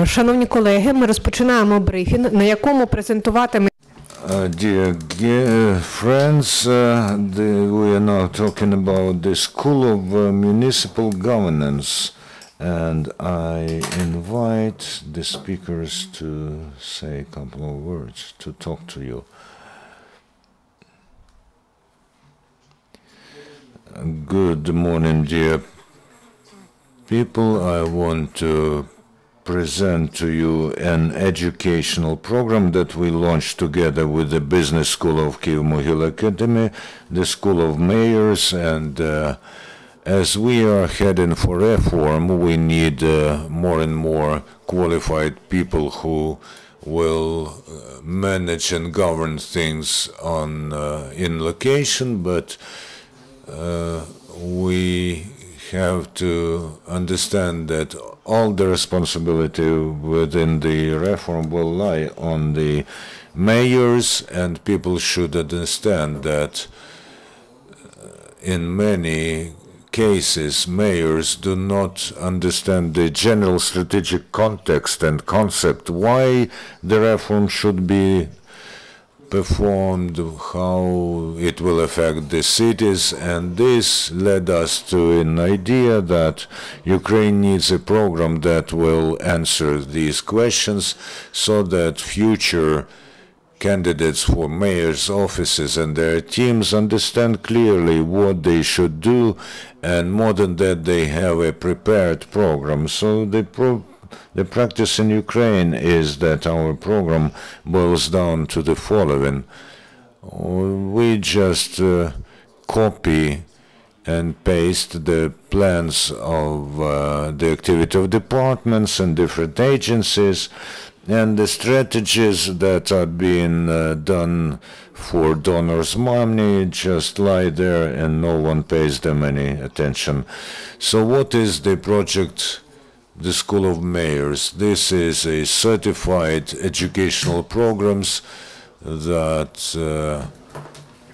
Шановні колеги, ми розпочинаємо брифінг, на якому презентуватиме Dear friends, we are now talking about the School of Municipal Governance, and I invite the speakers to say a couple of words, to talk to you. Good morning, dear people. I want to present to you an educational program that we launched together with the Business School of Kyiv-Mohyla Academy, the School of Mayors, and as we are heading for reform, we need more and more qualified people who will manage and govern things in location, but we have to understand that all the responsibility within the reform will lie on the mayors, and people should understand that in many cases mayors do not understand the general strategic context and concept, why the reform should be performed, how it will affect the cities, and this led us to an idea that Ukraine needs a program that will answer these questions so that future candidates for mayor's offices and their teams understand clearly what they should do, and more than that, they have a prepared program. So the practice in Ukraine is that our program boils down to the following. We just copy and paste the plans of the activity of departments and different agencies, and the strategies that are being done for donors' money just lie there and no one pays them any attention. So what is the project? The School of Mayors. This is a certified educational programs that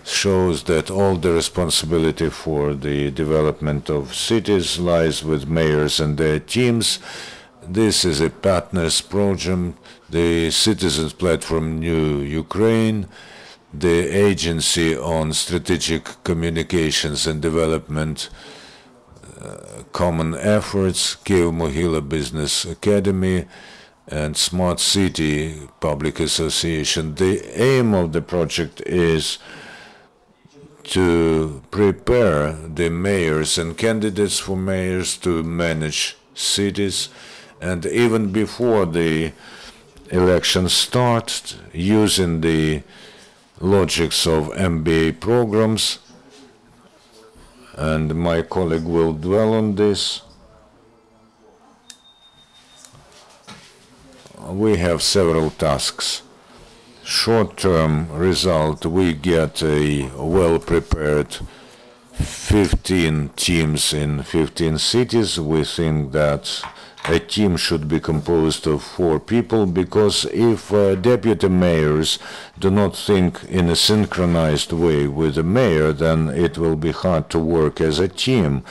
shows that all the responsibility for the development of cities lies with mayors and their teams. This is a partners program, the Citizens Platform New Ukraine, the Agency on Strategic Communications and Development Common Efforts, Kyiv-Mohyla Business Academy, and Smart City Public Association. The aim of the project is to prepare the mayors and candidates for mayors to manage cities, and even before the election starts, using the logics of MBA programs, and my colleague will dwell on this. We have several tasks. Short-term result, we get a well-prepared 15 teams in 15 cities. We think that a team should be composed of 4 people, because if deputy mayors do not think in a synchronized way with the mayor, then it will be hard to work as a team.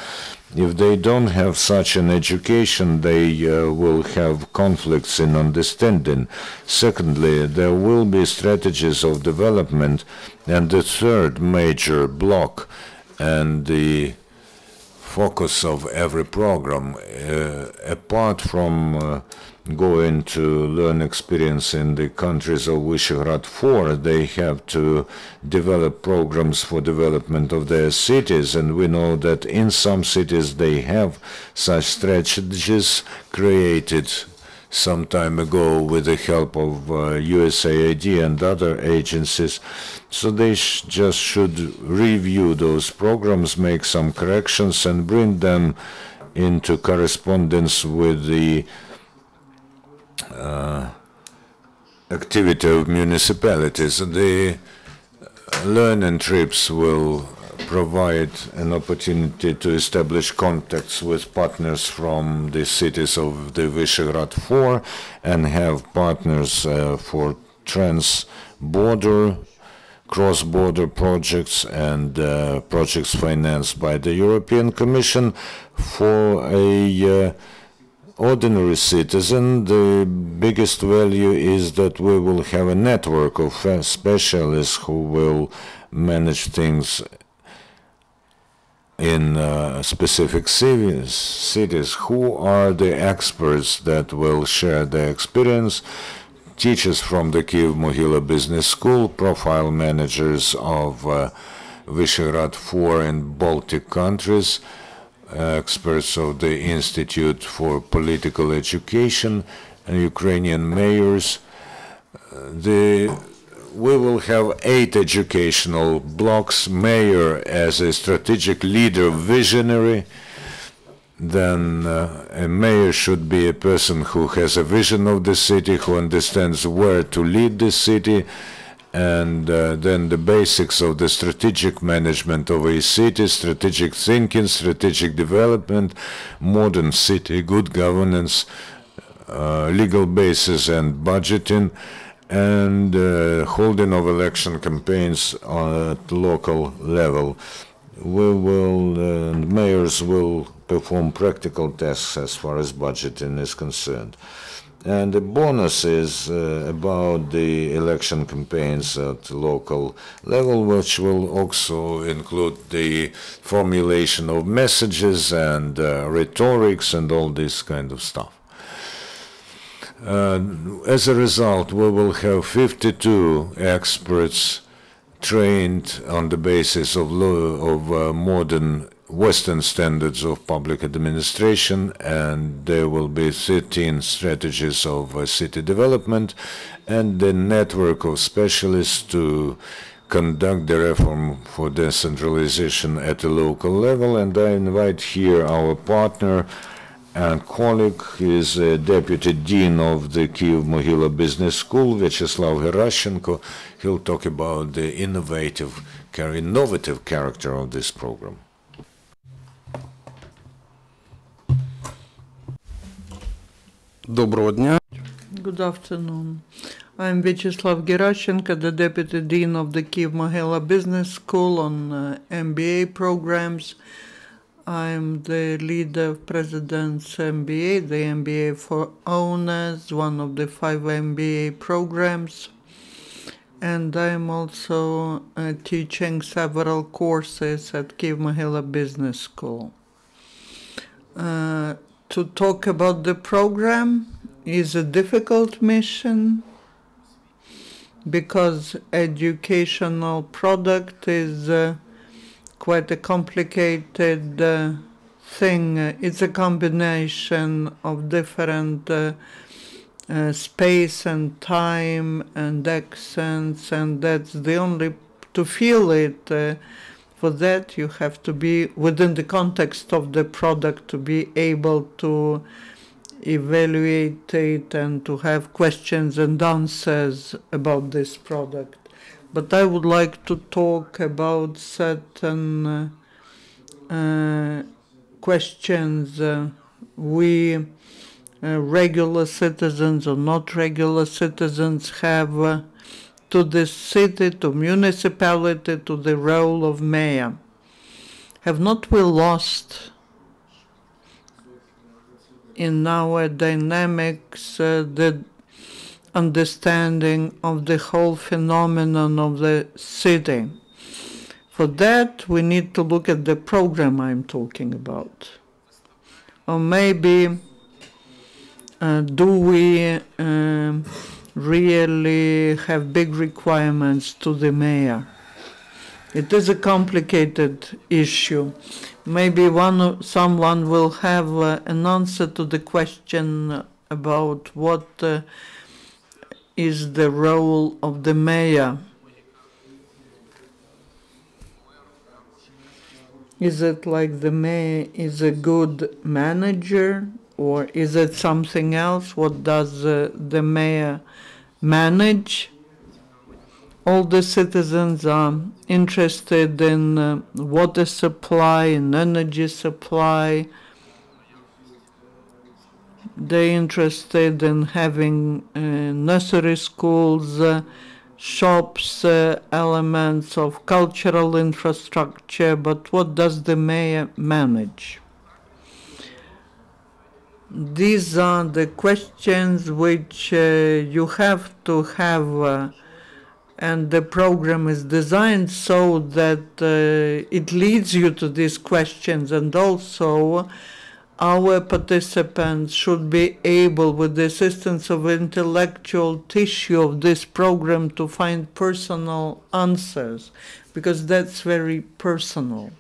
If they don't have such an education, they will have conflicts in understanding. Secondly, there will be strategies of development, and the third major block and the focus of every program, apart from going to learn experience in the countries of Visegrad 4, they have to develop programs for development of their cities, and we know that in some cities they have such strategies created some time ago with the help of USAID and other agencies. So they just should review those programs, make some corrections, and bring them into correspondence with the activity of municipalities. The learning trips will provide an opportunity to establish contacts with partners from the cities of the Visegrad 4 and have partners for trans-border, cross-border projects and projects financed by the European Commission for a ordinary citizen, the biggest value is that we will have a network of specialists who will manage things in specific cities. Who are the experts that will share their experience? Teachers from the Kyiv-Mohyla Business School, profile managers of Visegrad 4 and Baltic countries, experts of the Institute for Political Education, and Ukrainian mayors. We will have 8 educational blocks, mayor as a strategic leader, visionary. Then a mayor should be a person who has a vision of the city, who understands where to lead the city, and then the basics of the strategic management of a city, strategic thinking, strategic development, modern city, good governance, legal basis and budgeting, and holding of election campaigns at local level. Mayors will perform practical tasks as far as budgeting is concerned. And the bonus is about the election campaigns at local level, which will also include the formulation of messages and rhetorics and all this kind of stuff. As a result, we will have 52 experts trained on the basis of modern Western standards of public administration, and there will be 13 strategies of city development and a network of specialists to conduct the reform for decentralization at the local level. And I invite here our partner and colleague, is Deputy Dean of the Kyiv-Mohyla Business School, Vyacheslav Gerashchenko. He'll talk about the innovative character of this program. Доброго дня. Good afternoon. I'm Vyacheslav Gerashchenko, the Deputy Dean of the Kyiv-Mohyla Business School on MBA programs. I'm the leader of President's MBA, the MBA for Owners, one of the 5 MBA programs. And I'm also teaching several courses at Kyiv-Mohyla Business School. To talk about the program is a difficult mission because educational product is quite a complicated thing. It's a combination of different space and time and accents, and that's the only, to feel it, for that you have to be within the context of the product to be able to evaluate it and to have questions and answers about this product. But I would like to talk about certain questions we regular citizens or not regular citizens have to the city, to municipality, to the role of mayor. Have not we lost in our dynamics the understanding of the whole phenomenon of the city? For that, we need to look at the program I'm talking about. Or maybe do we really have big requirements to the mayor? It is a complicated issue. Maybe someone will have an answer to the question about what is the role of the mayor. Is it like the mayor is a good manager, or is it something else? What does the mayor manage? All the citizens are interested in water supply and energy supply. They're interested in having nursery schools, shops, elements of cultural infrastructure, but what does the mayor manage? These are the questions which you have to have, and the program is designed so that it leads you to these questions, and also our participants should be able, with the assistance of intellectual tissue of this program, to find personal answers, because that's very personal.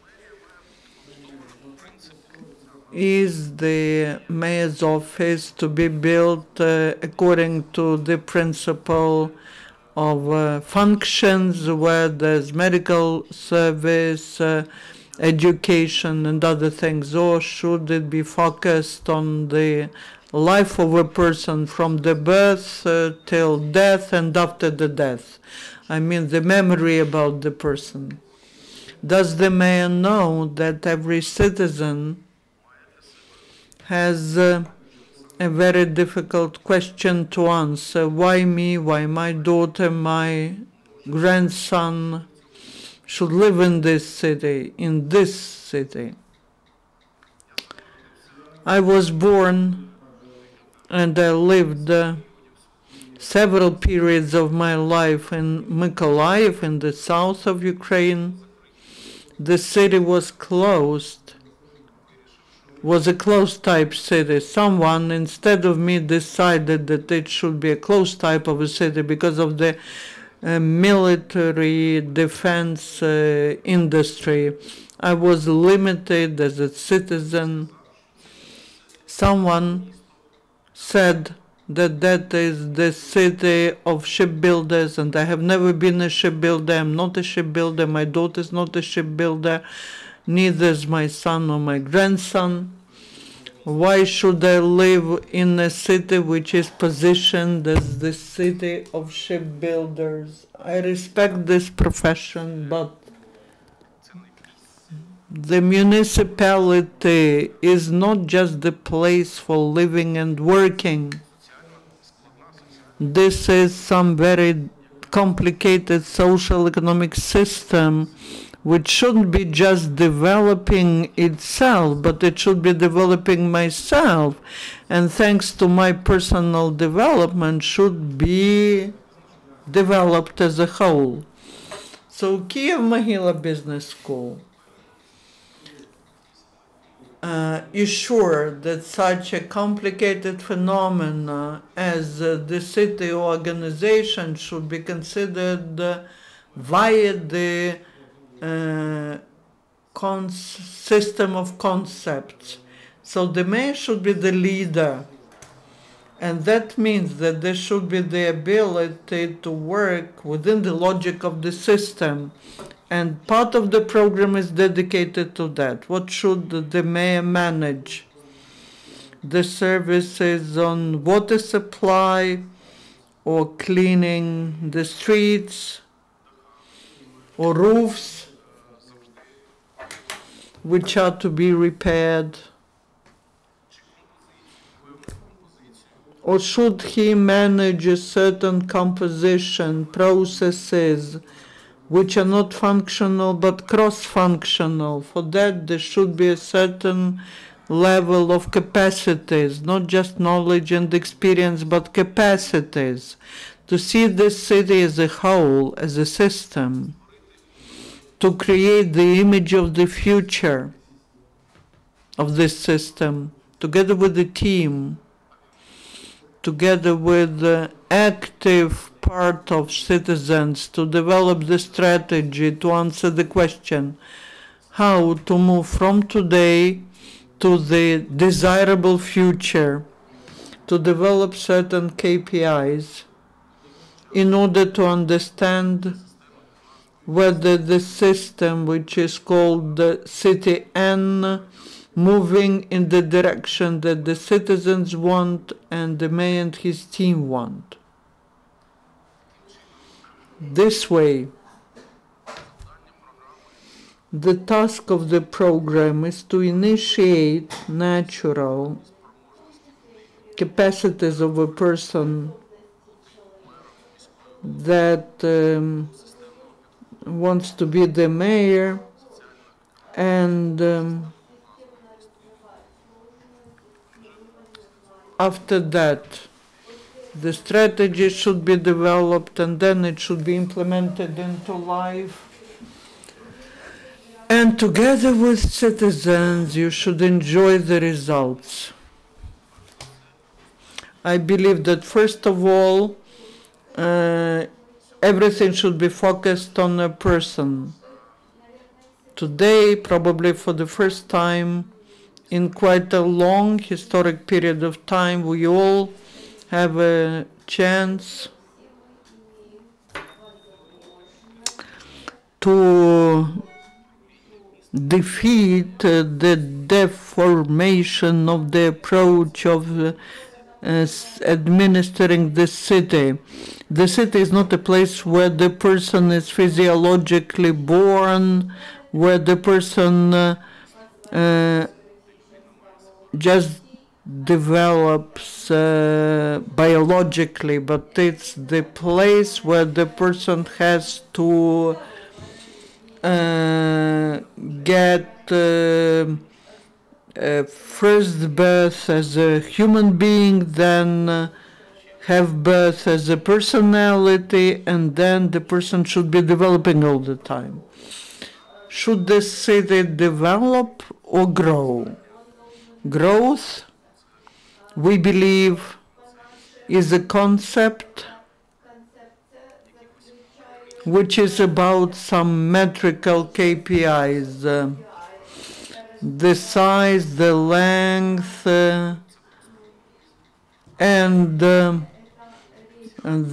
Is the mayor's office to be built according to the principle of functions where there's medical service, education and other things, or should it be focused on the life of a person from the birth till death and after the death? I mean, the memory about the person. Does the mayor know that every citizen has a very difficult question to answer? Why me? Why my daughter, my grandson should live in this city, in this city? I was born and I lived several periods of my life in Mykolaiv, in the south of Ukraine. The city was closed, was a closed type city. Someone, instead of me, decided that it should be a closed type of a city because of the military defense industry. I was limited as a citizen. Someone said that that is the city of shipbuilders, and I have never been a shipbuilder. I'm not a shipbuilder. My daughter is not a shipbuilder. Neither is my son or my grandson. Why should I live in a city which is positioned as the city of shipbuilders? I respect this profession, but the municipality is not just the place for living and working. This is some very complicated social economic system which shouldn't be just developing itself, but it should be developing myself, and thanks to my personal development should be developed as a whole. So Kyiv-Mohyla Business School is sure that such a complicated phenomena as the city organization should be considered via the system of concepts. So the mayor should be the leader, and that means that there should be the ability to work within the logic of the system, and part of the program is dedicated to that. What should the mayor manage? The services on water supply, or cleaning the streets, or roofs which are to be repaired? Or should he manage a certain composition, processes which are not functional but cross-functional? For that there should be a certain level of capacities, not just knowledge and experience, but capacities, to see this city as a whole, as a system, to create the image of the future of this system, together with the team, together with the active part of citizens, to develop the strategy, to answer the question how to move from today to the desirable future, to develop certain KPIs in order to understand whether the system, which is called the City N, moving in the direction that the citizens want and the mayor and his team want. This way, the task of the program is to initiate natural capacities of a person that wants to be the mayor, and after that, the strategy should be developed and then it should be implemented into life. And together with citizens, you should enjoy the results. I believe that first of all, everything should be focused on a person. Today, probably for the first time in quite a long historic period of time, we all have a chance to defeat the deformation of the approach of administering the city. The city is not a place where the person is physiologically born, where the person just develops biologically, but it's the place where the person has to get first birth as a human being, then have birth as a personality, and then the person should be developing all the time. Should the city develop or grow? Growth, we believe, is a concept which is about some metrical KPIs, the size, the length, and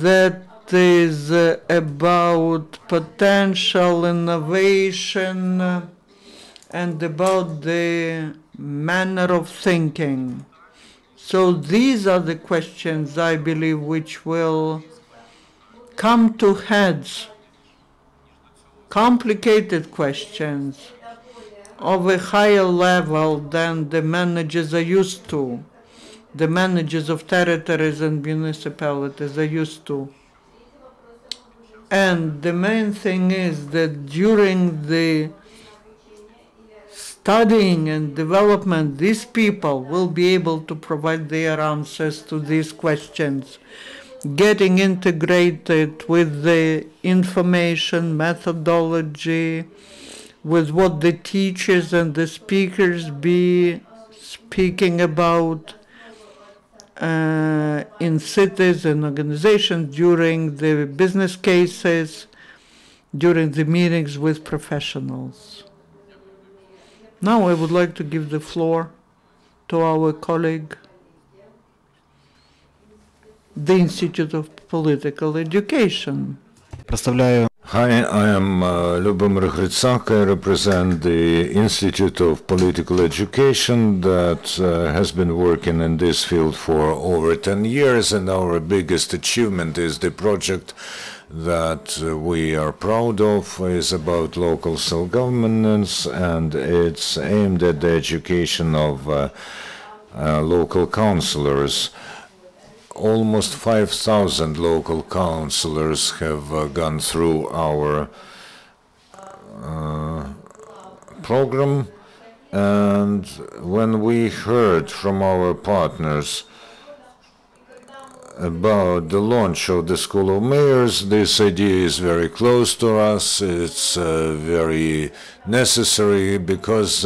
that is about potential innovation and about the manner of thinking. So these are the questions, I believe, which will come to heads, complicated questions of a higher level than the managers are used to, the managers of territories and municipalities are used to. And the main thing is that during the studying and development, these people will be able to provide their answers to these questions, getting integrated with the information, methodology, with what the teachers and the speakers be speaking about in cities and organizations during the business cases, during the meetings with professionals. Now I would like to give the floor to our colleague, the Institute of Political Education. Hi, I am Lyubomir Hrytsak. I represent the Institute of Political Education that has been working in this field for over 10 years, and our biggest achievement is the project that we are proud of is about local self-governance, and it's aimed at the education of local councillors. Almost 5,000 local councillors have gone through our program, and when we heard from our partners about the launch of the School of Mayors, this idea is very close to us. It's very necessary because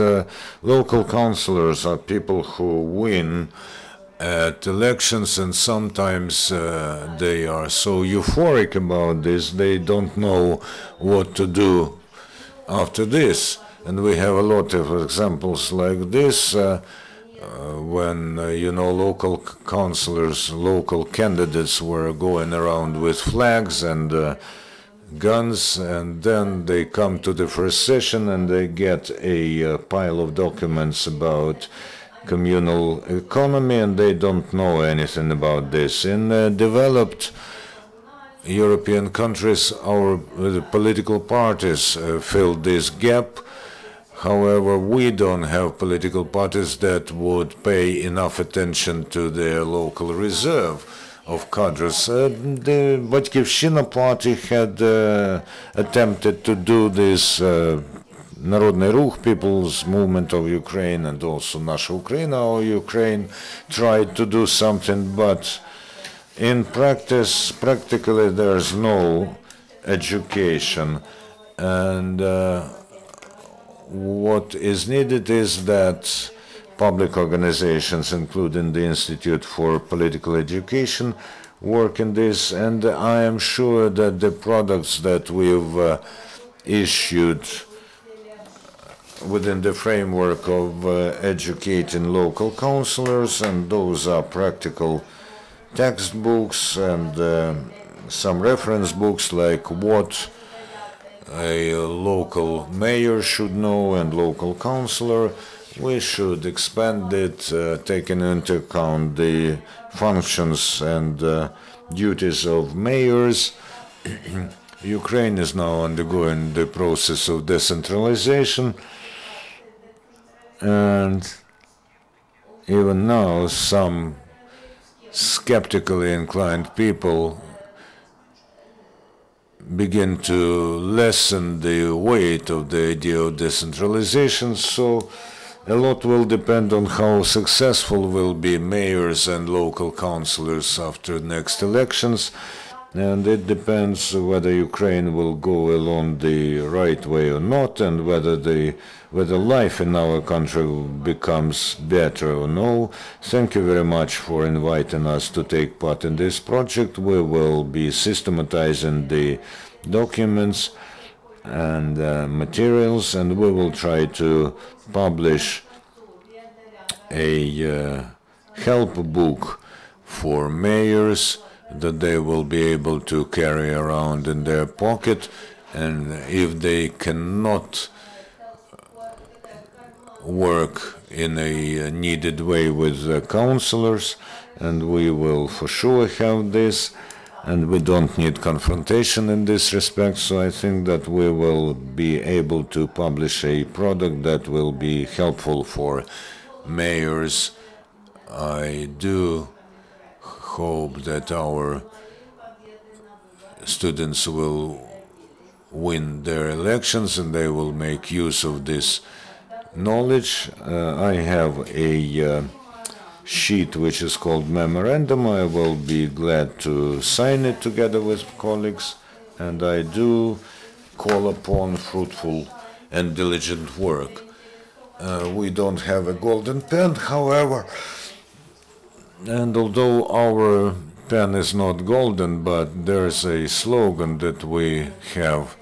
local councillors are people who win at elections, and sometimes they are so euphoric about this, they don't know what to do after this. And we have a lot of examples like this when, local councillors, local candidates were going around with flags and guns, and then they come to the first session and they get a pile of documents about communal economy, and they don't know anything about this. In developed European countries, our political parties filled this gap. However, we don't have political parties that would pay enough attention to their local reserve of cadres. The Vyacheslav party had attempted to do this Народный Ruch, People's Movement of Ukraine, and also Nasha Ukraina or Ukraine tried to do something, but in practice, practically there's no education. And what is needed is that public organizations, including the Institute for Political Education, work in this, and I am sure that the products that we've issued within the framework of educating local councillors, and those are practical textbooks and some reference books like what a local mayor should know and local councillor. We should expand it, taking into account the functions and duties of mayors. Ukraine is now undergoing the process of decentralization, and even now some skeptically inclined people begin to lessen the weight of the idea of decentralization, so a lot will depend on how successful will be mayors and local councillors after next elections, and it depends whether Ukraine will go along the right way or not, and whether life in our country becomes better or no. Thank you very much for inviting us to take part in this project. We will be systematizing the documents and materials, and we will try to publish a help book for mayors that they will be able to carry around in their pocket, and if they cannot work in a needed way with the councillors, and we will for sure have this, and we don't need confrontation in this respect, so I think that we will be able to publish a product that will be helpful for mayors. I do hope that our students will win their elections and they will make use of this knowledge. I have a sheet which is called Memorandum. I will be glad to sign it together with colleagues, and I do call upon fruitful and diligent work. We don't have a golden pen, however, and although our pen is not golden, but there's a slogan that we have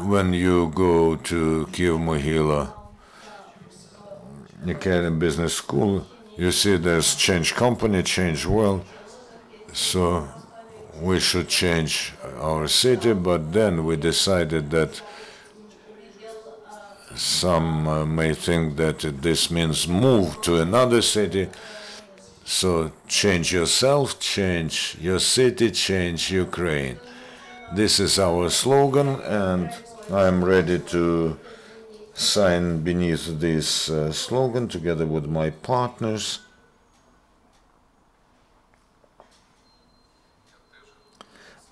when you go to Kyiv-Mohyla Business School. You see there's change company, change world, so we should change our city, but then we decided that some may think that this means move to another city. So change yourself, change your city, change Ukraine. This is our slogan, and I'm ready to sign beneath this slogan together with my partners.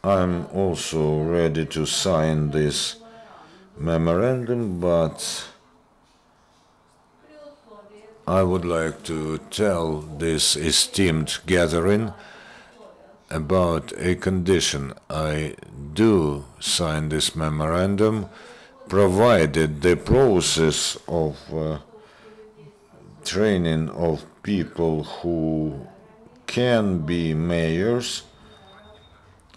I'm also ready to sign this memorandum, but I would like to tell this esteemed gathering about a condition. I do sign this memorandum provided the process of training of people who can be mayors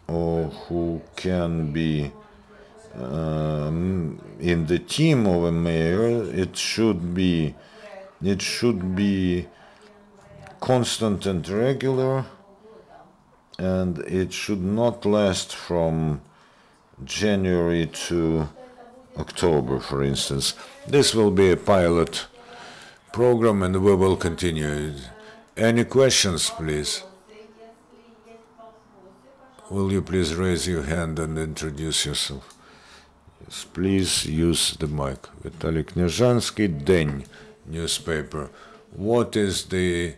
or who can be in the team of a mayor, it should be constant and regular, and it should not last from January to October, for instance. This will be a pilot program, and we will continue. Any questions, please? Will you please raise your hand and introduce yourself? Yes, please use the mic. Vitaly Knyazhansky, Dень newspaper. What is the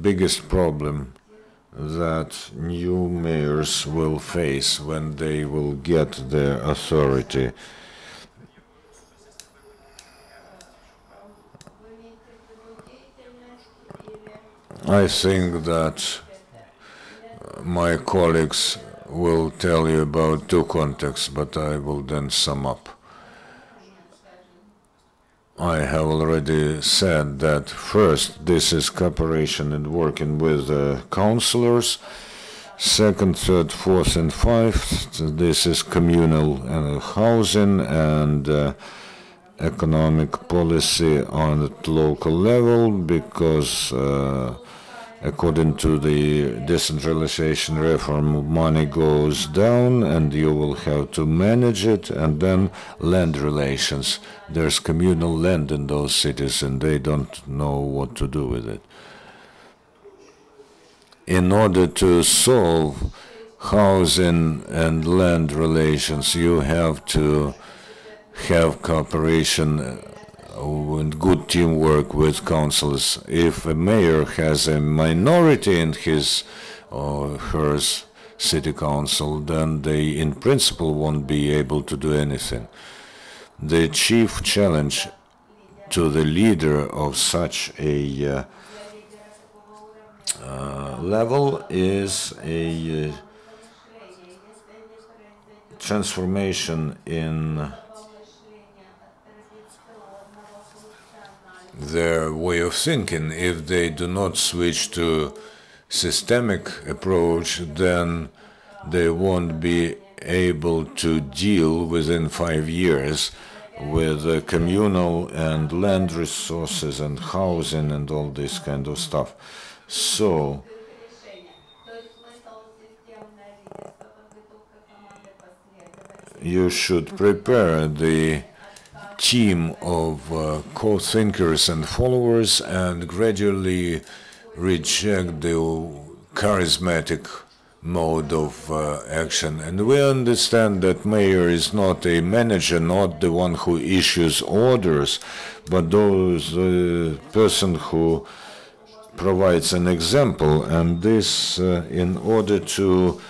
biggest problem that new mayors will face when they will get their authority? I think that my colleagues will tell you about two contexts, but I will then sum up. I have already said that first, this is cooperation and working with councillors. Second, third, fourth, and fifth, this is communal housing and economic policy on the local level, because according to the decentralization reform, money goes down and you will have to manage it. And then land relations. There's communal land in those cities and they don't know what to do with it. In order to solve housing and land relations, you have to have cooperation and good teamwork with councils. If a mayor has a minority in his or her city council, then they in principle won't be able to do anything. The chief challenge to the leader of such a level is a transformation in their way of thinking. If they do not switch to systemic approach, then they won't be able to deal within 5 years with communal and land resources and housing and all this kind of stuff. So you should prepare the team of co-thinkers and followers and gradually reject the charismatic mode of action. And we understand that mayor is not a manager, not the one who issues orders, but those person who provides an example. And this, in order to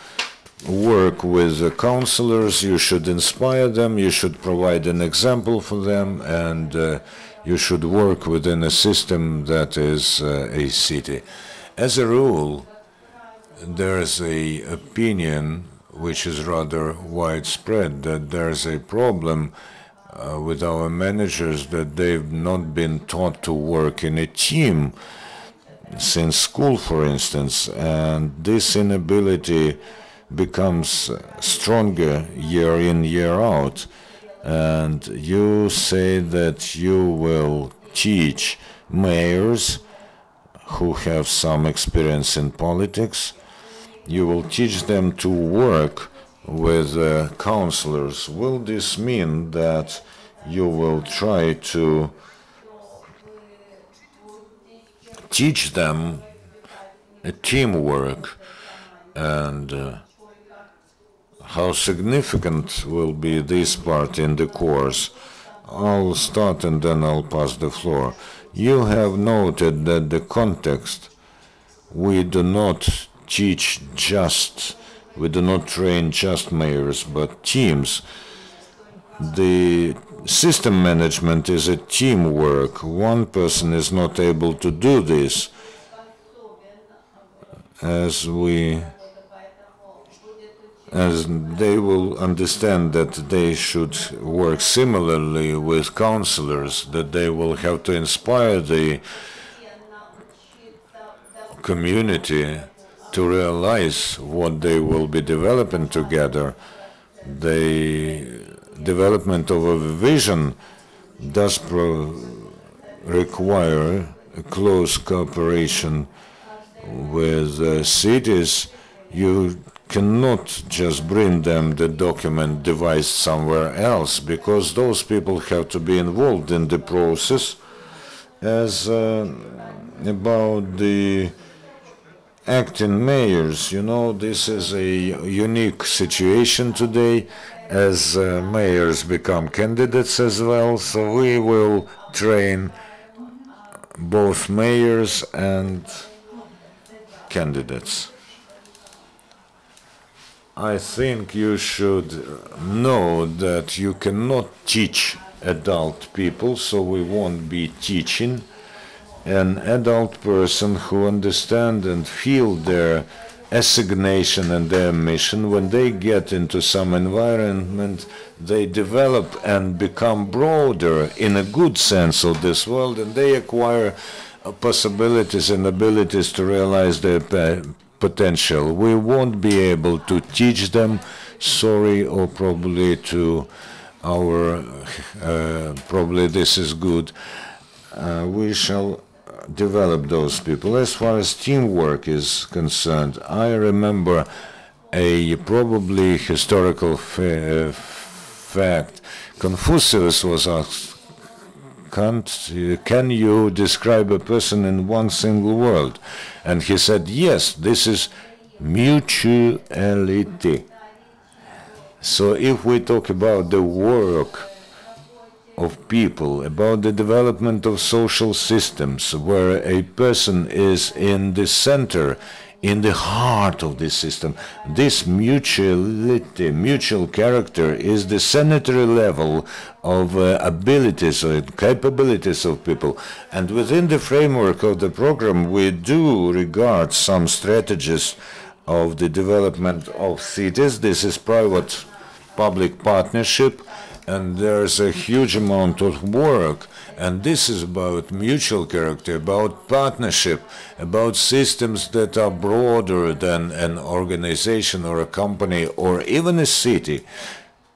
work with the councillors, you should inspire them, you should provide an example for them, and you should work within a system that is a city. As a rule, there's an opinion which is rather widespread that there's a problem with our managers, that they've not been taught to work in a team since school, for instance, and this inability becomes stronger year in, year out. And you say that you will teach mayors who have some experience in politics, you will teach them to work with councillors. Will this mean that you will try to teach them a teamwork, and how significant will be this part in the course? I'll start and then I'll pass the floor. You have noted that the context, we do not teach just, we do not train just mayors, but teams. The system management is a teamwork. One person is not able to do this. As they will understand that they should work similarly with councillors, that they will have to inspire the community to realize what they will be developing together. The development of a vision does require a close cooperation with cities. You cannot just bring them the document devised somewhere else, because those people have to be involved in the process. As about the acting mayors, you know, this is a unique situation today, as mayors become candidates as well. So we will train both mayors and candidates. I think you should know that you cannot teach adult people, so we won't be teaching. an adult person who understand and feel their assignation and their mission. When they get into some environment, they develop and become broader in a good sense of this world, and they acquire possibilities and abilities to realize their potential. We won't be able to teach them, sorry, or probably to our, probably this is good. We shall develop those people. As far as teamwork is concerned, I remember a probably historical fact. Confucius was asked, can you describe a person in one single word? And he said, yes, this is mutuality. So if we talk about the work of people, about the development of social systems, where a person is in the center, in the heart of this system, this mutuality, mutual character is the sanitary level of abilities or capabilities of people. And within the framework of the program, we do regard some strategies of the development of cities. This is private-public partnership, and there's a huge amount of work. And this is about mutual character, about partnership, about systems that are broader than an organization or a company or even a city.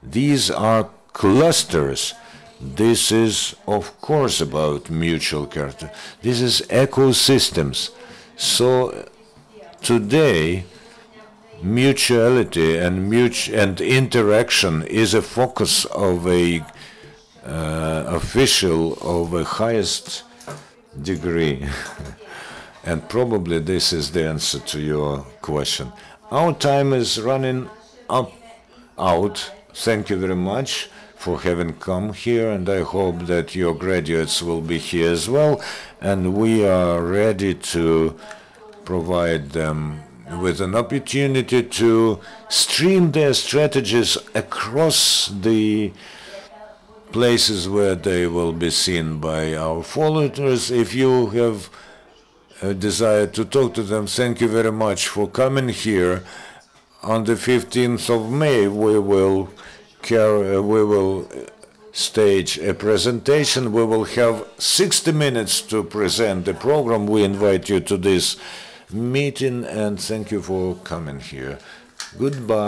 These are clusters. This is, of course, about mutual character. This is ecosystems. So today, mutuality and interaction is a focus of a official of the highest degree. And probably this is the answer to your question. Our time is running out. Thank you very much for having come here, and I hope that your graduates will be here as well, and we are ready to provide them with an opportunity to stream their strategies across the places where they will be seen by our followers. If you have a desire to talk to them, thank you very much for coming here. On the 15th of May, we will stage a presentation. We will have 60 minutes to present the program. We invite you to this meeting, and thank you for coming here. Goodbye.